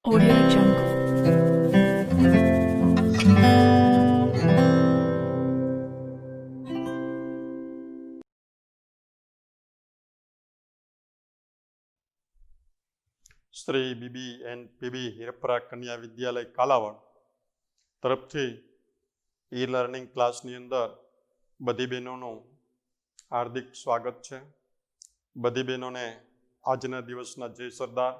Audio Jungle. Shri BB and PB Hirpara કન્યા વિદ્યાલય કાલાવડ તરફથી ઈ લર્નિંગ ક્લાસની અંદર બધી બહેનોનું હાર્દિક સ્વાગત છે. બધી બહેનોને આજના દિવસના જય સરદાર,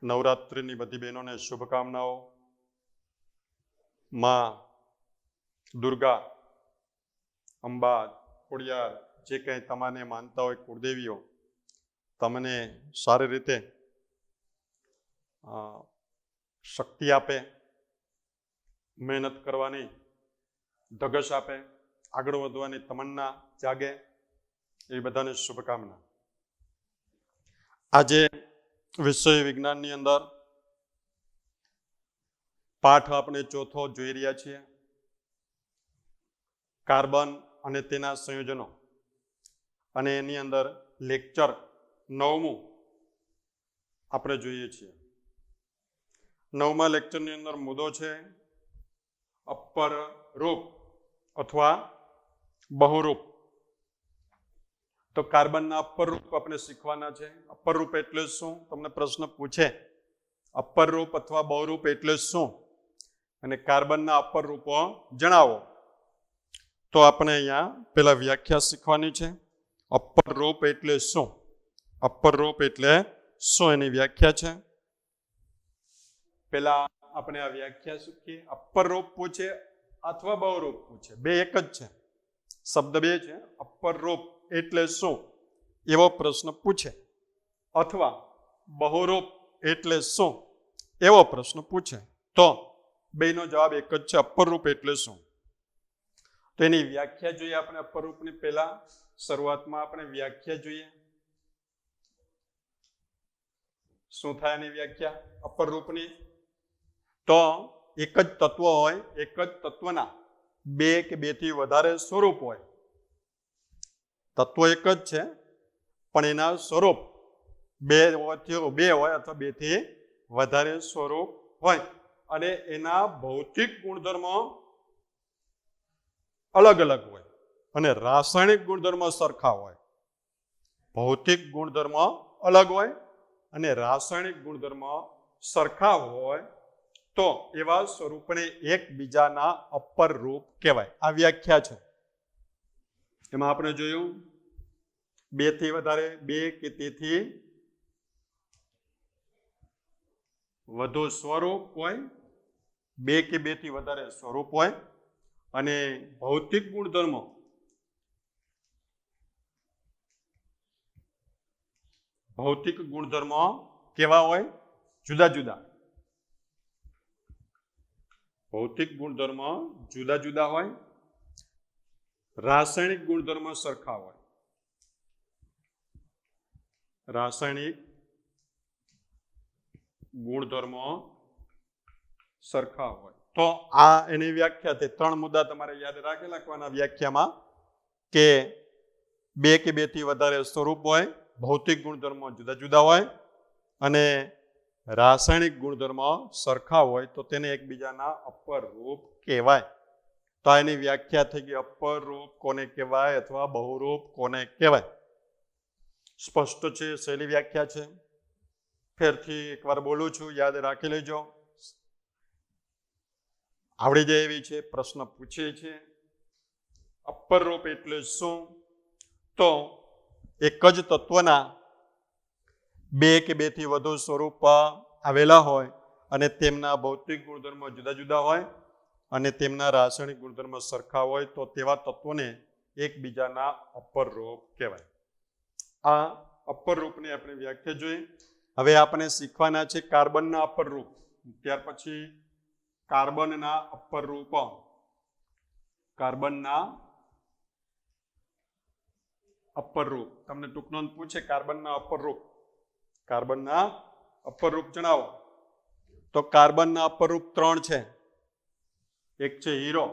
નવરાત્રિની બધી બહેનોને શુભકામનાઓ. માં દુર્ગા, અંબા, ખોડિયાર, જે કંઈ તમારે માનતા હોય કુળદેવીઓ તમને સારી રીતે શક્તિ આપે, મહેનત કરવાની ધગશ આપે, આગળ વધવાની તમન્ના જાગે, એ બધાને શુભકામના. આજે વિષય વિજ્ઞાનની અંદર પાઠ આપણે ચોથો જોઈ રહ્યા છીએ, કાર્બન અને તેના સંયોજનો, અને એની અંદર લેક્ચર 9મું આપણે જોઈએ છીએ. 9મા લેક્ચરની અંદર મુદ્દો છે અપર રૂપ અથવા બહુરૂપ. તો કાર્બનના અપર રૂપ આપણે શીખવાના છે. અપર રૂપ એટલે શું? તમને પ્રશ્ન પૂછે અપર રૂપ અથવા બહુરૂપ એટલે શું, અને કાર્બનના અપર રૂપો જણાવો. તો આપણે અહીંયા પેલા વ્યાખ્યા શીખવાની છે. અપર રૂપ એટલે શું? અપર રૂપ એટલે શું એની વ્યાખ્યા છે. પેલા આપણે આ વ્યાખ્યા શીખીએ. અપર રૂપ પૂછે અથવા બહુરૂપ પૂછે, બે એક જ છે, શબ્દ બે છે. અપર રૂપ એટલે શું એવો પ્રશ્ન પૂછે, અથવા બહુરૂપ એટલે શું એવો પ્રશ્ન પૂછે, તો બેનો જવાબ એક જ છે, અપર રૂપ એટલે શું. તો એની વ્યાખ્યા જોઈએ આપણે. અપર રૂપની પહેલા શરૂઆતમાં આપણે વ્યાખ્યા જોઈએ. શું થાય એની વ્યાખ્યા અપર રૂપની? તો એક જ તત્વ હોય, એક જ તત્વના બે કે બેથી વધારે સ્વરૂપ હોય. તત્વ એક જ છે પણ એના સ્વરૂપ બે હોય અથવા બેથી વધારે સ્વરૂપ હોય, અને એના ભૌતિક ગુણધર્મો અલગ અલગ હોય અને રાસાયણિક ગુણધર્મો સરખા હોય. ભૌતિક ગુણધર્મો અલગ હોય અને રાસાયણિક ગુણધર્મો સરખા હોય તો એવા સ્વરૂપને એકબીજાના અપર રૂપ કહેવાય. આ વ્યાખ્યા છે. એમાં આપણે જોયું બે થી વધારે, બે કે તેથી વધુ સ્વરૂપ હોય, બે કે બે થી વધારે સ્વરૂપ હોય, અને ભૌતિક ગુણધર્મો કેવા હોય? જુદા જુદા. ભૌતિક ગુણધર્મો જુદા જુદા હોય, રાસાયણિક ગુણધર્મો સરખા હોય. રાસાયણિક ગુણધર્મો સરખા હોય. તો આ એની વ્યાખ્યા. તે 3 મુદ્દા તમારે યાદ રાખી નાખવાના વ્યાખ્યામાં, કે બે કે બે થી વધારે સ્વરૂપ હોય, ભૌતિક ગુણધર્મો જુદા જુદા હોય, અને રાસાયણિક ગુણધર્મો સરખા હોય તો તેને એકબીજાના અપર રૂપ કહેવાય. તો એની વ્યાખ્યા થઈ ગઈ. અપર રૂપ કોને કહેવાય અથવા બહુરૂપ કોને કહેવાય. સ્પષ્ટ છે, સહેલી વ્યાખ્યા છે. ફેરથી એકવાર બોલું છું, યાદ રાખી લેજો, આવડી જાય એવી છે. પ્રશ્ન પૂછે છે અપર રૂપ એટલે શું? તો એક જ તત્વના બે કે બે થી વધુ સ્વરૂપ આવેલા હોય, અને તેમના ભૌતિક ગુણધર્મો જુદા જુદા હોય, અને તેમના રાસાયણિક ગુણધર્મો સરખા હોય તો તેવા તત્વોને એકબીજાના અપર રૂપ કહેવાય. આ અપર રૂપની આપણે વ્યાખ્યા જોઈ. હવે આપણે શીખવાના છે કાર્બનના અપર રૂપ. ત્યાર પછી કાર્બનના અપર રૂપ. કાર્બનના અપર રૂપ. તમને ટૂંક નોંધ પૂછે કાર્બનના અપર રૂપ. કાર્બનના અપર રૂપ જણાવો. તો કાર્બનના અપર રૂપ 3 છે. એક છે હીરો,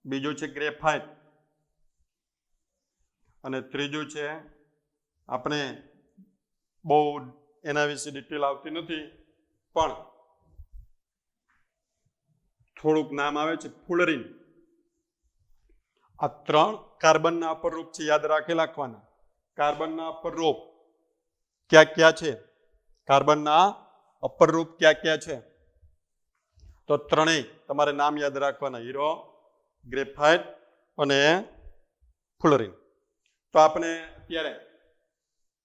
બીજું છે ગ્રેફાઇટ, અને ત્રીજું છે આપણે બહુ એના વિશે ડિટેલ આવતી નથી, પણ થોડુંક નામ આવે છે ફ્લોરિન. આ 3 કાર્બનના અપરૂપ છે, યાદ રાખવાના. કાર્બનના અપરૂપ ક્યાં ક્યાં છે? કાર્બનના અપરૂપ ક્યાં ક્યાં છે? તો 3 તમારે નામ યાદ રાખવાના: હીરો, ગ્રેફાઇટ અને ફ્લોરિન. તો આપણે અત્યારે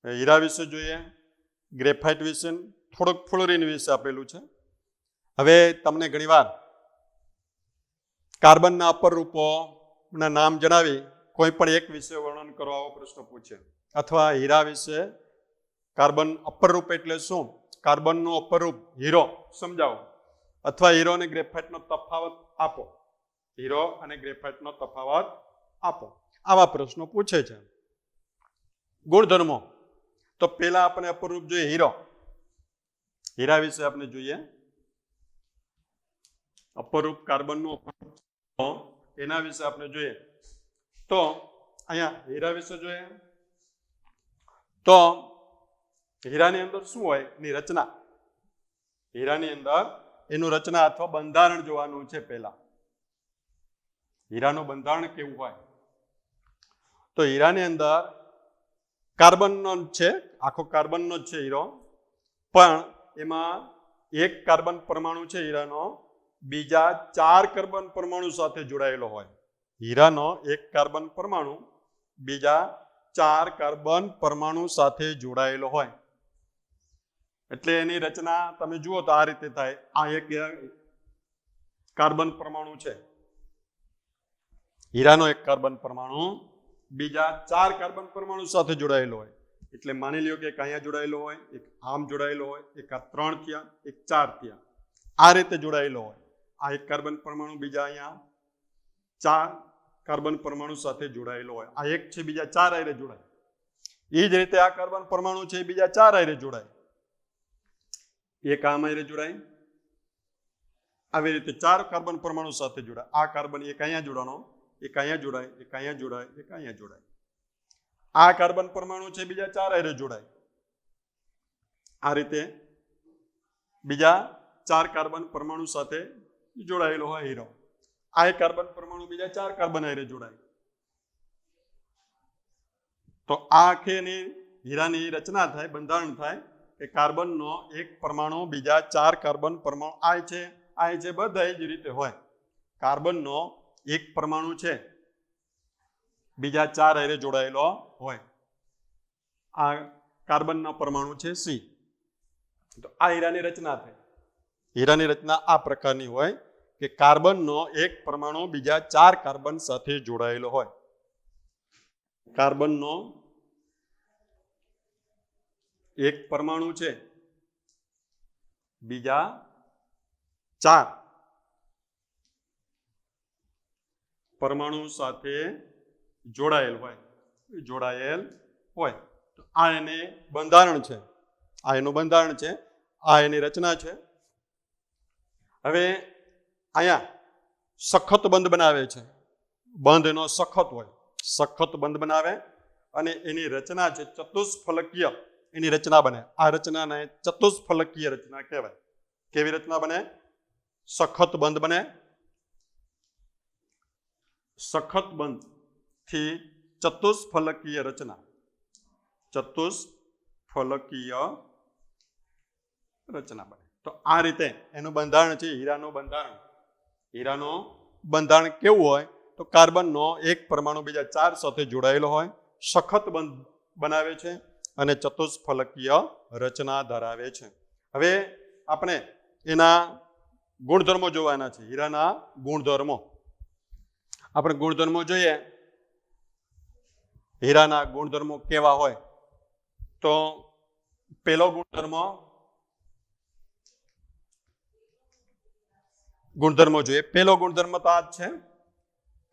હીરા વિશે જોઈએ, ગ્રેફાઇટ વિશે, થોડુંક ફ્લોરિન વિશે આપેલું છે. હવે તમને ઘણીવાર કાર્બનના અપરૂપોના નામ જણાવી કોઈ પણ એક વિશે વર્ણન કરો આવો પ્રશ્ન પૂછે, અથવા હીરા વિશે કાર્બન અપરૂપ એટલે શું, કાર્બનનું અપરૂપ હીરો સમજાવો, અથવા હીરો અને ગ્રેફાઇટનો તફાવત આપો, હીરો અને ગ્રેફાઇટનો તફાવત આપો, આવા પ્રશ્નો પૂછે છે. ગુણધર્મો, તો પહેલા આપણે અપરૂપ જોઈએ હીરો. હીરા વિશે આપણે જોઈએ અપરૂપ, કાર્બનનું અપરૂપ, એના વિશે આપણે જોઈએ. તો અહીંયા હીરા વિશે જોઈએ તો હીરાની અંદર શું હોય? એની રચના. હીરાની અંદર એનું રચના અથવા બંધારણ જોવાનું છે. પહેલા હીરાનું બંધારણ કેવું હોય? તો હીરાની અંદર કાર્બનનો છે, આખો કાર્બનનો જ છે હીરો, પણ એમાં એક કાર્બન પરમાણુ છે હીરાનો બીજા 4 કાર્બન પરમાણુ સાથે જોડાયેલો હોય. હીરાનો એક કાર્બન પરમાણુ બીજા 4 કાર્બન પરમાણુ સાથે જોડાયેલો હોય. એટલે એની રચના તમે જુઓ તો આ રીતે થાય. આ એક કાર્બન પરમાણુ છે, હીરાનો એક કાર્બન પરમાણુ બીજા 4 કાર્બન પરમાણુ સાથે જોડાયેલો હોય. એટલે માની લ્યો કે એક અહીંયા જોડાયેલો હોય, એક આમ જોડાયેલો હોય, એક આ 3 થયા, એક 4 થયા, આ રીતે જોડાયેલો હોય. આ એક કાર્બન પરમાણુ બીજા અહીંયા 4 કાર્બન પરમાણુ સાથે જોડાયેલો હોય. આ એક છે, બીજા 4 હારે જોડાય. એ જ રીતે આ કાર્બન પરમાણુ છે, બીજા 4 હારે જોડાય. એક આમ હારે જોડાય, આવી રીતે 4 કાર્બન પરમાણુ સાથે જોડાય. આ કાર્બન એક અહીંયા જોડાનો, એક અહીંયા જોડાય, એક અહીંયા જોડાય, એક અહીંયા જોડાય. આ કાર્બન પરમાણુ છે, બીજા 4 હારે જોડાય. આ રીતે બીજા 4 કાર્બન પરમાણુ સાથે જોડાયેલો હોય હીરો. આ એક કાર્બન પરમાણુ બીજા 4 કાર્બન હારે જોડાય. તો આ આખી હીરાની રચના થાય, બંધારણ થાય કે કાર્બનનો એક પરમાણુ બીજા 4 કાર્બન પરમાણુ આ છે બધા જ રીતે હોય. કાર્બનનો એક પરમાણુ છે, બીજા 4 હારે જોડાયેલો હોય. આ કાર્બનનો પરમાણુ છે C. તો આ હીરાની રચના થાય. હીરાની રચના આ પ્રકારની હોય કે કાર્બનનો એક પરમાણુ બીજા 4 કાર્બન સાથે જોડાયેલો હોય. કાર્બનનો એક પરમાણુ છે, બીજા 4 પરમાણુ સાથે જોડાયેલ હોય. તો આ એને બંધારણ છે, આ એનું બંધારણ છે, આ એની રચના છે. હવે અહીંયા સખત બંધ બનાવે છે. બંધ એનો સખત હોય, સખત બંધ બનાવે અને એની રચના છે ચતુષ્ફલકીય એની રચના બને. આ રચનાને ચતુષ્ફલકીય રચના કહેવાય. કેવી રચના બને? સખત બંધ બને. સખત બંધથી ચતુષ્ફલકીય રચના, ચતુષ્ફલકીય રચના બને. તો આ રીતે એનું બંધારણ છે હીરાનું બંધારણ. હીરાનું બંધારણ કેવું હોય? તો કાર્બનનો એક પરમાણુ બીજા 4 સાથે જોડાયેલો હોય, સખત બંધ બનાવે છે અને ચતુષ્ફલકીય રચના ધરાવે છે. હવે આપણે એના ગુણધર્મો જોવાના છે. હીરાના ગુણધર્મો આપણે ગુણધર્મો જોઈએ. હીરાના ગુણધર્મો કેવા હોય? તો પહેલો ગુણધર્મો જોઈએ. પહેલો ગુણધર્મ તો આ જ છે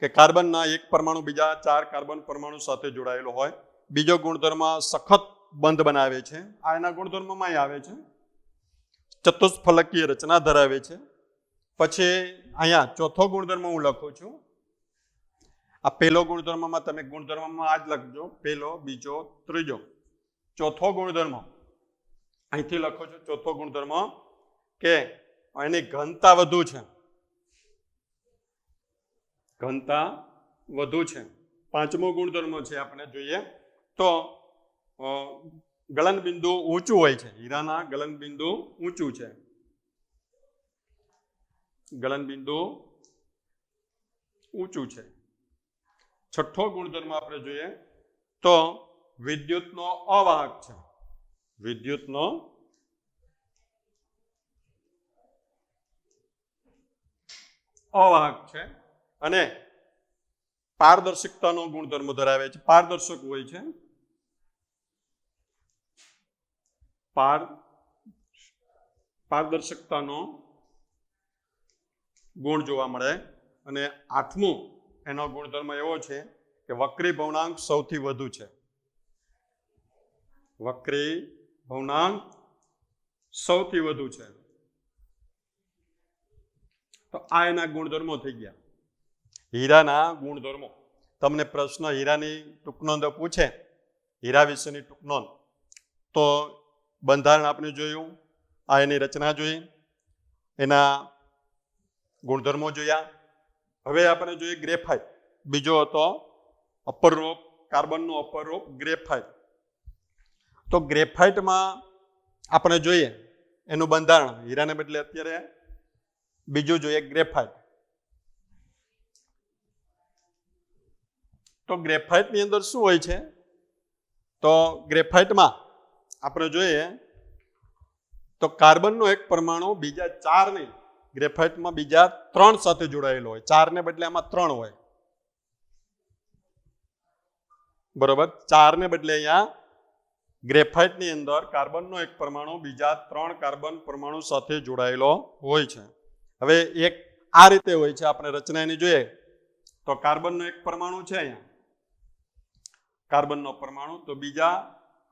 કે કાર્બનના એક પરમાણુ બીજા 4 કાર્બન પરમાણુ સાથે જોડાયેલો હોય. બીજો ગુણધર્મ સખત બંધ બનાવે છે. આ એના ગુણધર્મમાં આવે છે. ચતુષ્ફલકીય રચના ધરાવે છે. પછી અહીંયા ચોથો ગુણધર્મ હું લખું છું. આ પહેલો ગુણધર્મમાં તમે ગુણધર્મમાં આ જ લખજો, પહેલો, બીજો, ત્રીજો. ચોથો ગુણધર્મ અહીંથી લખો છો ચોથો ગુણધર્મ કે એની ઘનતા વધુ છે. ઘનતા વધુ છે. પાંચમો ગુણધર્મ છે આપણે જોઈએ તો ગલન બિંદુ ઊંચું હોય છે. હીરાના ગલન બિંદુ ઊંચું છે. ગલન બિંદુ ઊંચું છે. છઠ્ઠો ગુણધર્મ આપણે જોઈએ તો વિદ્યુતનો અવાહક છે. વિદ્યુતનો અવાહક છે અને પારદર્શકતાનો ગુણધર્મ ધરાવે છે. પારદર્શક હોય છે. પારદર્શકતાનો ગુણ જોવા મળે. અને આઠમું એનો ગુણધર્મ એવો છે કે વક્રી ભવનાંક સૌથી વધુ છે. વક્રી ભવનાંક સૌથી વધુ છે. તો આ એના ગુણધર્મો થઈ ગયા. હીરાના ગુણધર્મો. તમને પ્રશ્ન હીરાની ટૂંકનોંધ પૂછે, હીરા વિશેની ટૂંકનોંધ, તો બંધારણ આપણે જોયું, આ એની રચના જોઈ, એના ગુણધર્મો જોયા. હવે આપણે જોઈએ ગ્રેફાઇટ. બીજો હતો અપરરૂપ, કાર્બનનું અપરરૂપ ગ્રેફાઇટ. તો ગ્રેફાઇટમાં આપણે જોઈએ એનું બંધારણ. હીરાને બદલે અત્યારે બીજું જોઈએ ગ્રેફાઇટ. તો ગ્રેફાઇટની અંદર શું હોય છે? તો ગ્રેફાઇટમાં આપણે જોઈએ તો કાર્બનનો એક પરમાણુ બીજા 4 નહીં, ગ્રેફાઇટમાં બીજા 3 સાથે જોડાયેલો હોય. 4 ને બદલે આમાં 3 હોય. બરોબર? 4 ને બદલે અહીંયા ગ્રેફાઇટની અંદર કાર્બનનો એક પરમાણુ બીજા 3 કાર્બન પરમાણુ સાથે જોડાયેલો હોય છે. હવે એક આ રીતે હોય છે. આપણે રચના એની જોઈએ તો કાર્બનનો એક પરમાણુ છે અહીંયા, કાર્બનનો પરમાણુ, તો બીજા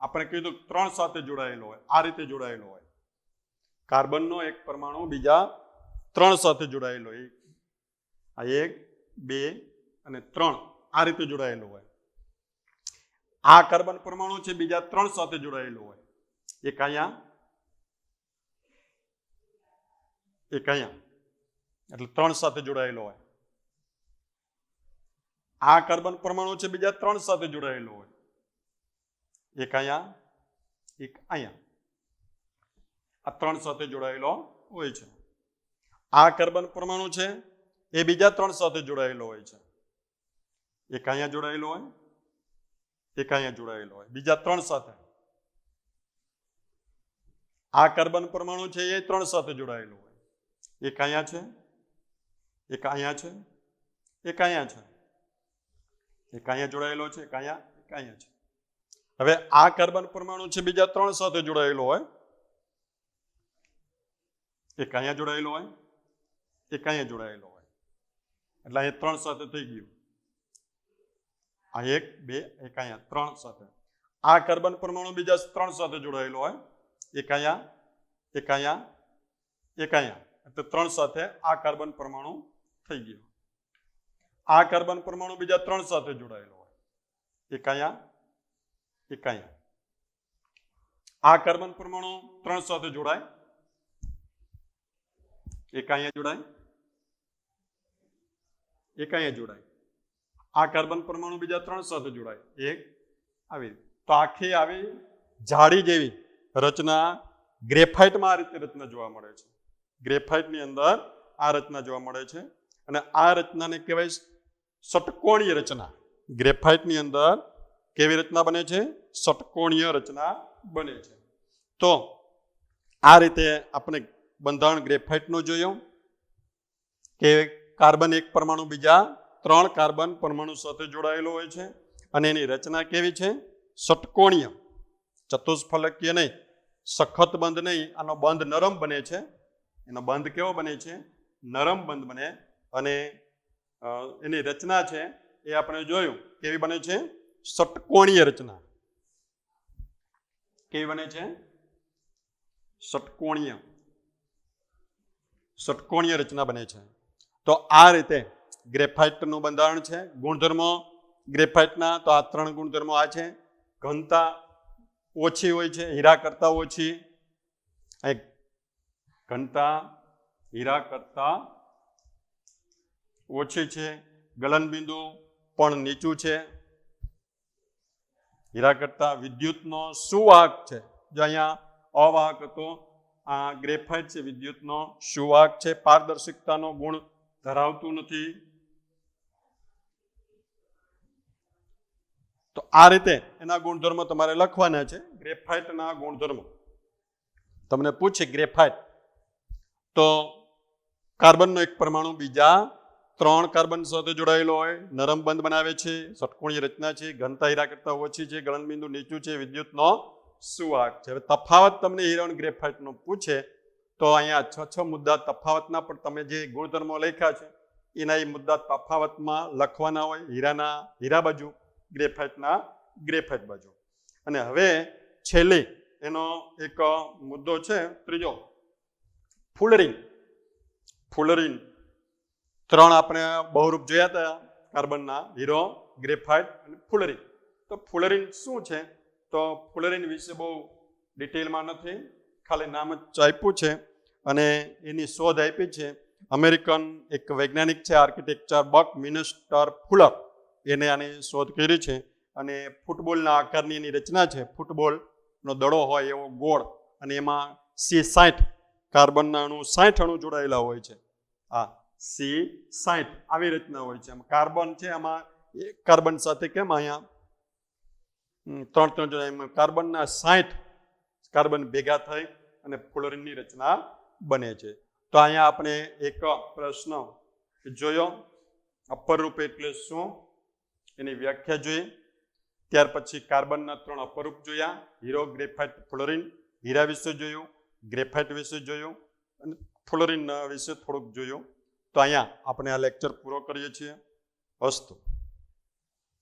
આપણે કીધું 3 સાથે જોડાયેલો હોય. આ રીતે જોડાયેલો હોય. કાર્બનનો એક પરમાણુ બીજા 3 સાથે જોડાયેલો હોય. આ 1, 2 અને 3 આ રીતે જોડાયેલો હોય. આ કાર્બન પરમાણુ છે બીજા 3 સાથે જોડાયેલો હોય. એક અહીંયા, એક અહીંયા, એટલે 3 સાથે જોડાયેલો હોય. આ કાર્બન પરમાણુ છે બીજા 3 સાથે જોડાયેલો હોય. એક અહીંયા, એક અહીંયા, આ 3 સાથે જોડાયેલો હોય છે. આ કાર્બન પરમાણુ છે એ બીજા 3 સાથે જોડાયેલો હોય છે. એક અહીંયા જોડાયેલો હોય, એક અહીંયા જોડાયેલો હોય, બીજા 3 સાથે. આ કાર્બન પરમાણુ છે એ 3 સાથે જોડાયેલો હોય. એક અહીંયા છે, એક અહીંયા છે, એક અહીંયા છે, એક અહીંયા જોડાયેલો છે, એક અહીંયા, એક અહીંયા છે. હવે આ કાર્બન પરમાણુ છે બીજા 3 સાથે જોડાયેલો હોય. એક અહીંયા જોડાયેલો હોય, એક અહીંયા જોડાયેલો હોય, એટલે અહીંયા 3 સાથે થઈ ગયું. આ 1, 2, એક અહીંયા 3 સાથે. આ કાર્બન પરમાણુ બીજા 3 સાથે જોડાયેલો હોય. એક અહીંયા, એક અહીંયા, એક અહીંયા, એટલે 3 સાથે આ કાર્બન પરમાણુ થઈ ગયો. આ કાર્બન પરમાણુ બીજા 3 સાથે જોડાયેલો હોય. એક અહીંયા, એક અહીંયા. આ કાર્બન પરમાણુ 3 સાથે જોડાય. એક અહીંયા જોડાય, એક અહીંયા જોડાય. આ કાર્બન પરમાણુ બીજા 3 સાથે જોડાય. એક આવી. તો આખી આવી જાળી જેવી રચના ગ્રેફાઇટમાં આ રીતે રચના જોવા મળે છે. ગ્રેફાઇટની અંદર આ રચના જોવા મળે છે અને આ રચનાને કહેવાય ષટકોણીય રચના. ગ્રેફાઇટની અંદર કેવી રચના બને છે? ષટકોણીય રચના બને છે. તો આ રીતે આપણે બંધારણ ગ્રેફાઇટનું જોયું કે કાર્બન એક પરમાણુ બીજા 3 કાર્બન પરમાણુ સાથે જોડાયેલો હોય છે અને એની રચના કેવી છે? ષટકોણીય, ચતુષ્ફલકીય નહીં, સખત બંધ નહીં. આનો બંધ નરમ બને છે. એનો બંધ કેવો બને છે? નરમ બંધ બને. અને એની રચના છે એ આપણે જોયું કેવી બને છે? ષટકોણીય રચના. કેવી બને છે? ષટકોણીય, ષટકોણીય રચના બને છે. તો આ રીતે ગ્રેફાઇટનું બંધારણ છે. ગુણધર્મો ગ્રેફાઇટના તો આ 3 ગુણધર્મો આ છે. ઘનતા ઓછી હોય છે, હીરા કરતાં ઓછી. અહીં ઘનતા હીરા કરતા ઓછી છે, ગલનબિંદુ પણ નીચું છે. હીરા કરતા વિદ્યુતનો સુવાહક છે. જો અહીંયા અવાહક હતો, આ ગ્રેફાઇટ છે વિદ્યુતનો સુવાહક છે, પારદર્શકતાનો ગુણ ધરાવતું નથી. તો આ રીતે એના ગુણધર્મો તમારે લખવાના છે. ગ્રેફાઇટના ગુણધર્મો તમને પૂછે ગ્રેફાઇટ તો કાર્બનનો એક પરમાણુ બીજા 3 કાર્બન સાથે જોડાયેલો હોય, નરમ બંધ બનાવે છે, ષટકોણીય રચના છે, ઘનતા હીરા કરતા ઓછી છે, ગલનબિંદુ નીચું છે, વિદ્યુતનો સુવાહક છે. હવે તફાવત તમને હીરા અને ગ્રેફાઇટનો પૂછે તો અહીંયા 6 મુદ્દા તફાવતના પણ તમે જે ગુણધર્મો લખ્યા છે એના એ મુદ્દા તફાવતમાં લખવાના હોય, હીરાના હીરા બાજુ, ગ્રેફાઇટના ગ્રેફાઇટ બાજુ. અને હવે છેલ્લે એનો એક મુદ્દો છે ત્રીજો, ફુલરિંગ. ફુલરિંગ 3 આપણે બહુરૂપ જોયા હતા કાર્બનના, હીરો, ગ્રેફાઇટ અને ફુલરિન. તો ફુલરિન શું છે? તો ફુલરિન વિશે બહુ ડિટેલમાં નથી, ખાલી નામ જ આપ્યું છે અને એની શોધ આપી છે અમેરિકન એક વૈજ્ઞાનિક છે, આર્કિટેક્ચર બકમિન્સ્ટર ફુલર, એને આની શોધ કરી છે. અને ફૂટબોલના આકારની એની રચના છે, ફૂટબોલનો દડો હોય એવો ગોળ, અને એમાં C60 કાર્બનના અણુ 60 અણુ જોડાયેલા હોય છે. આ C60 આવી રચના હોય છે. કાર્બન છે, આમાં એક કાર્બન સાથે કેમ અહીંયા 3 જોડાય, કાર્બનના 60 કાર્બન ભેગા થઈ અને ફ્લોરિનની રચના બને છે. તો અહીંયા આપણે એક પ્રશ્ન જોયો, અપરૂપ એટલે શું એની વ્યાખ્યા જોઈએ. ત્યાર પછી કાર્બનના 3 અપરૂપ જોયા, હીરો, ગ્રેફાઇટ, ફ્લોરિન. હીરા વિશે જોયું, ગ્રેફાઇટ વિશે જોયું અને ફ્લોરિન વિશે થોડુંક જોયું. તો અહીંયા આપણે આ લેક્ચર પૂરો કરીએ છીએ. અસ્તુ.